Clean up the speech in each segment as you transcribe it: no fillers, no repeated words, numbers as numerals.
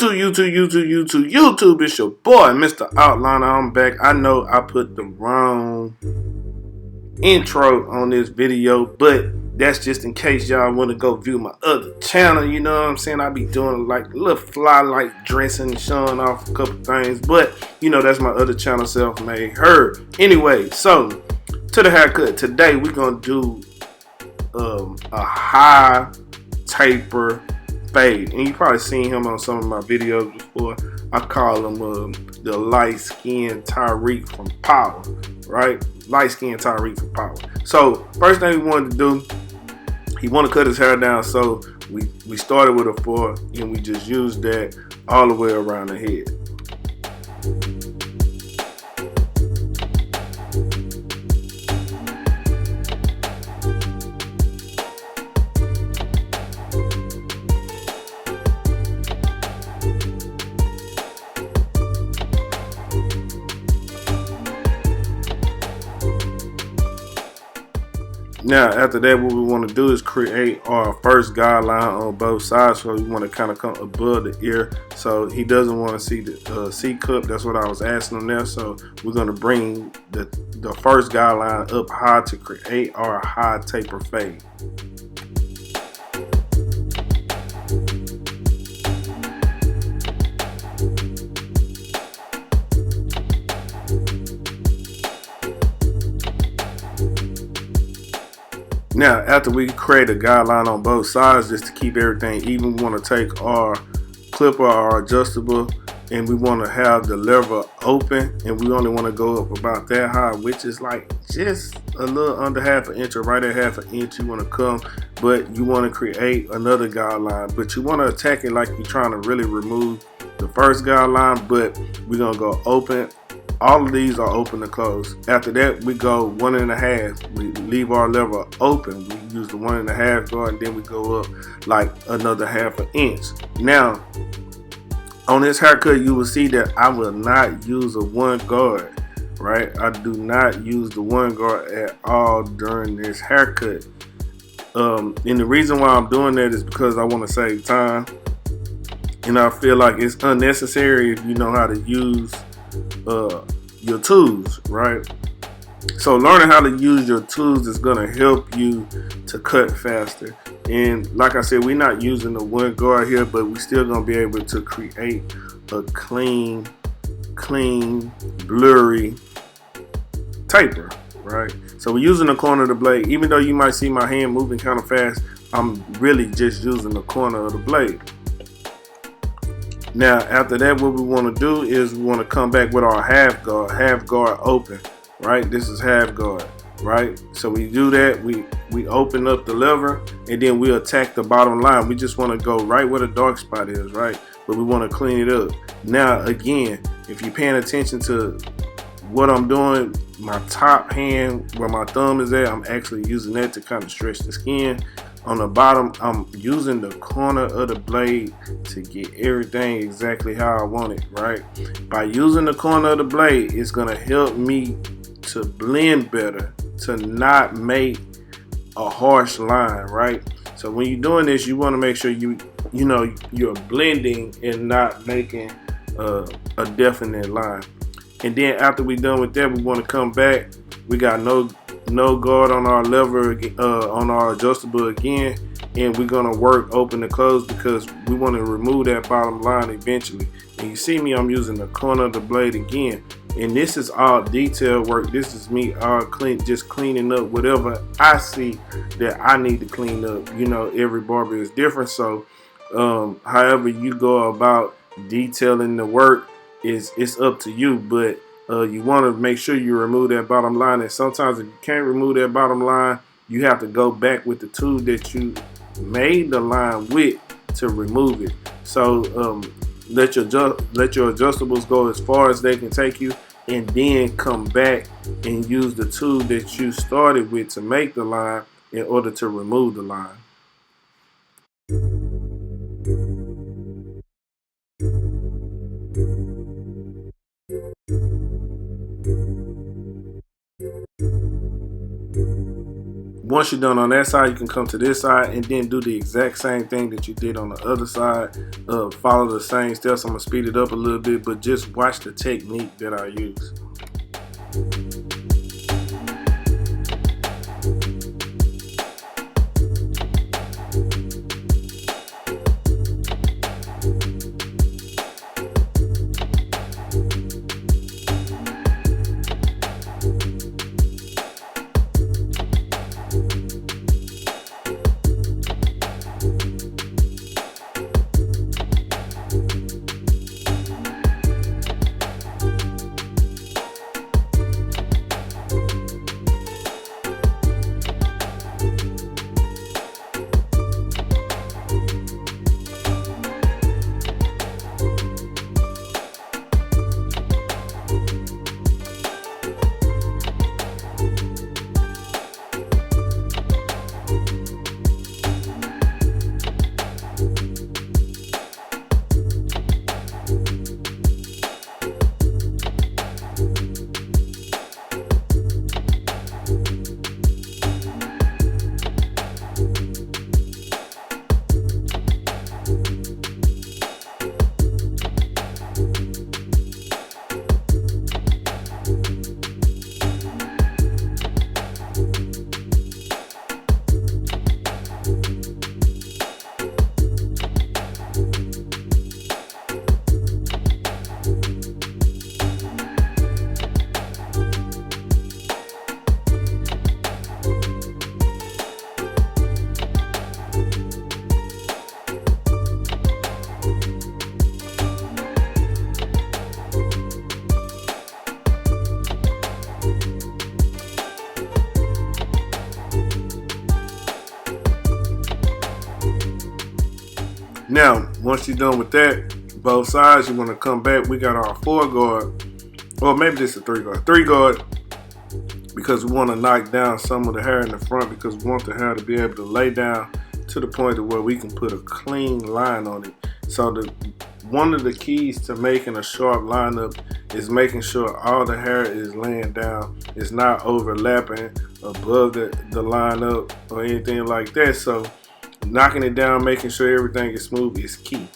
YouTube, it's your boy, Mr. Outliner. I'm back. I know I put the wrong intro on this video, but that's just in case y'all want to go view my other channel. You know what I'm saying? I be doing like a little fly like dressing and showing off a couple things, but you know, that's my other channel, Self-Made Herb. Anyway, so to the haircut. Today we're gonna do a high taper fade, and you probably seen him on some of my videos before. I call him the light skin Tyreek from Power, right? Light skin Tyreek from Power. So first thing we wanted to do, he want to cut his hair down, so we started with a 4 and we just used that all the way around the head. Now, after that, what we want to do is create our first guideline on both sides. So we want to kind of come above the ear, so he doesn't want to see the C cup. That's what I was asking him there. So we're going to bring the first guideline up high to create our high taper fade. Now, after we create a guideline on both sides, just to keep everything even, we want to take our clipper, our adjustable, and we want to have the lever open, and we only want to go up about that high, which is like just a little under half an inch or right at half an inch. You want to come, but you want to create another guideline, but you want to attack it like you're trying to really remove the first guideline. But we're going to go open. All of these are open to close. After that, we go 1 1/2. We leave our lever open. We use the 1 1/2 guard, and then we go up like another half an inch. Now, on this haircut, you will see that I will not use a 1 guard, right? I do not use the 1 guard at all during this haircut. And the reason why I'm doing that is because I want to save time, and I feel like it's unnecessary if you know how to use your tools, right? So learning how to use your tools is going to help you to cut faster. And like I said, we're not using the 1 guard here, but we're still going to be able to create a clean, blurry taper, right? So we're using the corner of the blade. Even though you might see my hand moving kind of fast, I'm really just using the corner of the blade. Now, after that, what we want to do is we want to come back with our half guard open, right? This is half guard, right? So we do that, we open up the lever, and then we attack the bottom line. We just want to go right where the dark spot is, right? But we want to clean it up. Now, again, if you're paying attention to what I'm doing, my top hand, where my thumb is at, I'm actually using that to kind of stretch the skin. On the bottom, I'm using the corner of the blade to get everything exactly how I want it, right? By using the corner of the blade, it's gonna help me to blend better, to not make a harsh line, right? So when you're doing this, you wanna make sure you're blending and not making a definite line. And then after we're done with that, we wanna come back. We got no guard on our lever, on our adjustable again, and we're gonna work open to close because we want to remove that bottom line eventually. And you see me, I'm using the corner of the blade again, and this is all detail work. This is me all just cleaning up whatever I see that I need to clean up. You know, every barber is different, so however you go about detailing the work it's up to you, but you want to make sure you remove that bottom line. And sometimes if you can't remove that bottom line, you have to go back with the tool that you made the line with to remove it. So let your adjustables go as far as they can take you, and then come back and use the tool that you started with to make the line in order to remove the line. once you're done on that side, you can come to this side and then do the exact same thing that you did on the other side. Follow the same steps. I'm gonna speed it up a little bit, but just watch the technique that I use. Now, once you're done with that, both sides, you want to come back. We got our 4 guard, or maybe this is 3 guard. 3 guard, because we want to knock down some of the hair in the front, because we want the hair to be able to lay down to the point of where we can put a clean line on it. So one of the keys to making a sharp lineup is making sure all the hair is laying down. It's not overlapping above the lineup or anything like that. So knocking it down, making sure everything is smooth is key.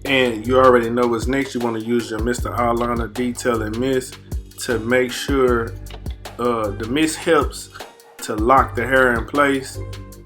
And you already know what's next. You want to use your Mr. Eyeliner Detail and Mist to make sure the mist helps to lock the hair in place,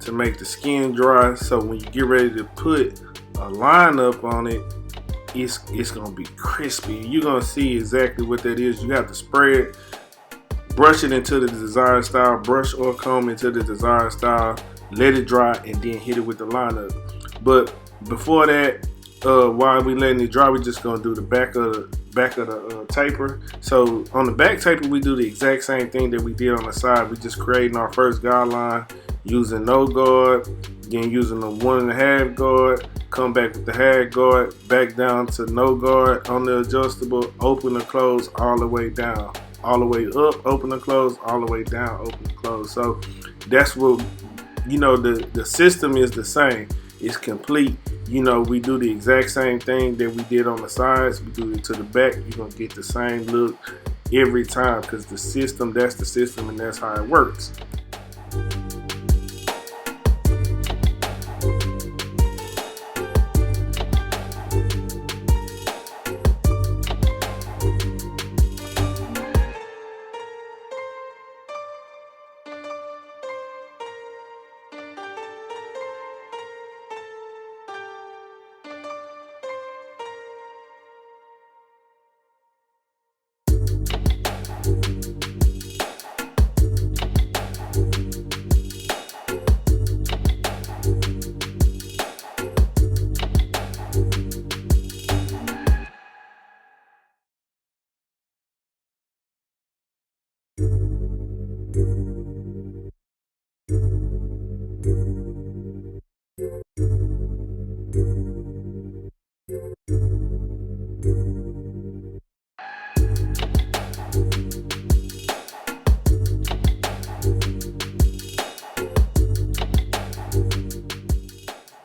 to make the skin dry. So when you get ready to put a lineup on it, it's gonna be crispy. You're gonna see exactly what that is. You have to spread, brush it into the desired style, brush or comb into the desired style, let it dry, and then hit it with the lineup. But before that, while we letting it dry, we're just gonna do the back of the taper. So on the back taper, we do the exact same thing that we did on the side. We just creating our first guideline using no guard, then using the 1.5 guard, come back with the half guard, back down to no guard on the adjustable, open and close all the way down, all the way up, open and close, all the way down, open and close. So that's what, you know, the system is the same. It's complete. You know, we do the exact same thing that we did on the sides. We do it to the back. You're gonna get the same look every time, because the system, that's the system, and that's how it works.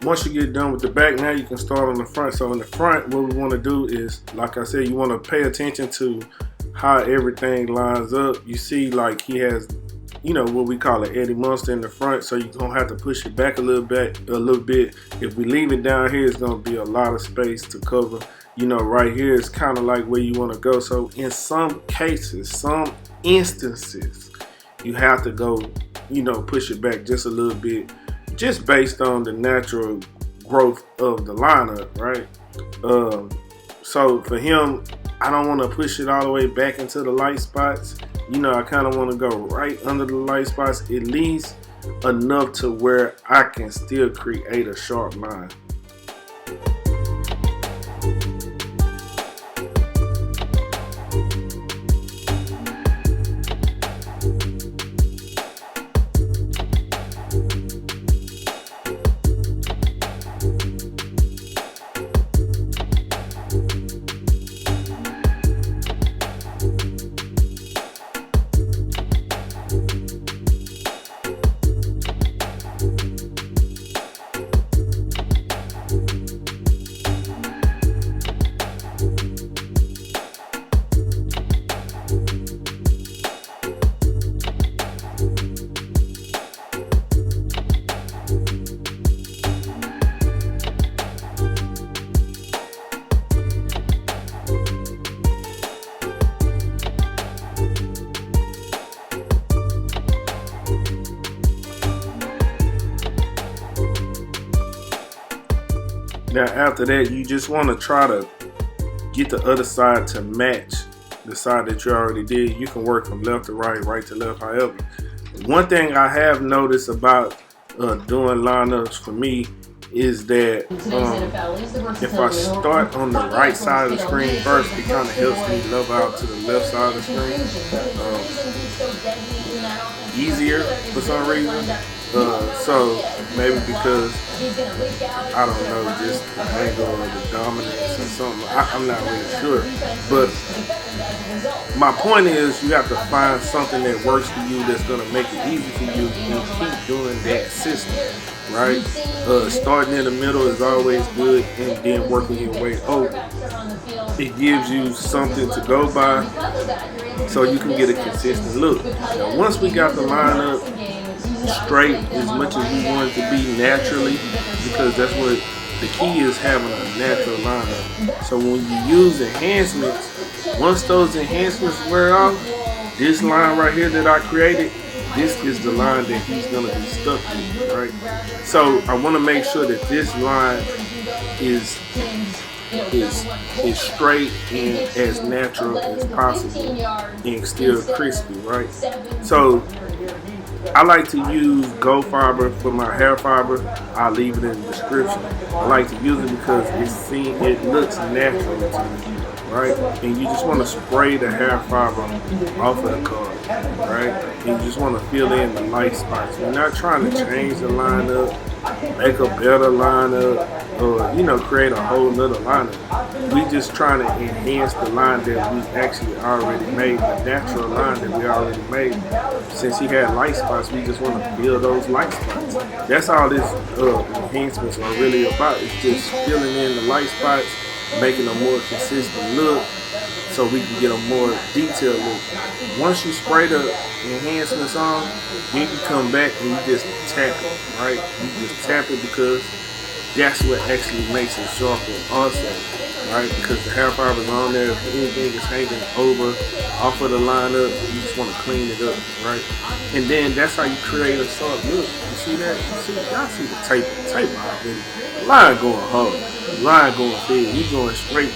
Once you get done with the back, now you can start on the front. So in the front, what we want to do is, like I said, you want to pay attention to how everything lines up. You see, like, he has, you know, what we call an Eddie Monster in the front, so you're gonna have to push it back a little bit. If we leave it down here, it's gonna be a lot of space to cover. You know, right here is kind of like where you want to go. So in some cases, some instances, you have to go, you know, push it back just a little bit, just based on the natural growth of the lineup, right? So for him, I don't want to push it all the way back into the light spots. You know, I kind of want to go right under the light spots, at least enough to where I can still create a sharp line. Now after that, you just want to try to get the other side to match the side that you already did. You can work from left to right, right to left, however. One thing I have noticed about doing lineups for me is that if I start on the right side of the screen first, it kind of helps me level out to the left side of the screen easier for some reason. So maybe because, I don't know, just the angle or the dominance or something. I'm not really sure. But my point is, you have to find something that works for you, that's going to make it easy for you, and keep doing that system, right? Starting in the middle is always good, and then working your way over. It gives you something to go by, so you can get a consistent look. Now, once we got the lineup straight as much as we want it to be naturally, because that's what the key is, having a natural lineup. So when you use enhancements, once those enhancements wear off, this line right here that I created, this is the line that he's gonna be stuck with, right? So I want to make sure that this line is straight and as natural as possible, and still crispy, right? So I like to use gold fiber for my hair fiber. I'll leave it in the description. I like to use it because it looks natural to me, right? And you just want to spray the hair fiber off of the card, right? And you just want to fill in the light spots. We're not trying to change the lineup, make a better lineup, or, you know, create a whole nother lineup. We just trying to enhance the line that we actually already made, the natural line that we already made. Since he had light spots, we just want to fill those light spots. That's all this enhancements are really about. It's just filling in the light spots, making a more consistent look, so we can get a more detailed look. Once you spray the enhancements on, then you come back and you just tap it, right? You just tap it, because that's what actually makes it sharper also, right? Because the hair fiber is on there. If anything is hanging over off of the lineup, you just want to clean it up, right? And then that's how you create a sharp look. You see that? Y'all see the tape already. Line going hard. Line going fade. He's going straight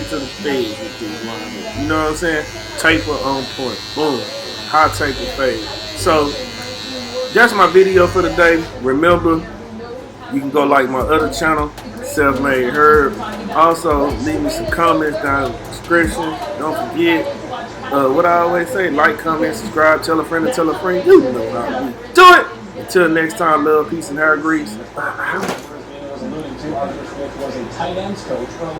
to the fade with this line. You know what I'm saying? Taper on point. Boom. High taper fade. So that's my video for today. Remember, you can go like my other channel, Self-Made Herb. Also, leave me some comments down in the description. Don't forget, what I always say, like, comment, subscribe, tell a friend to tell a friend. You know how we do it. Until next time, love, peace, and hair grease.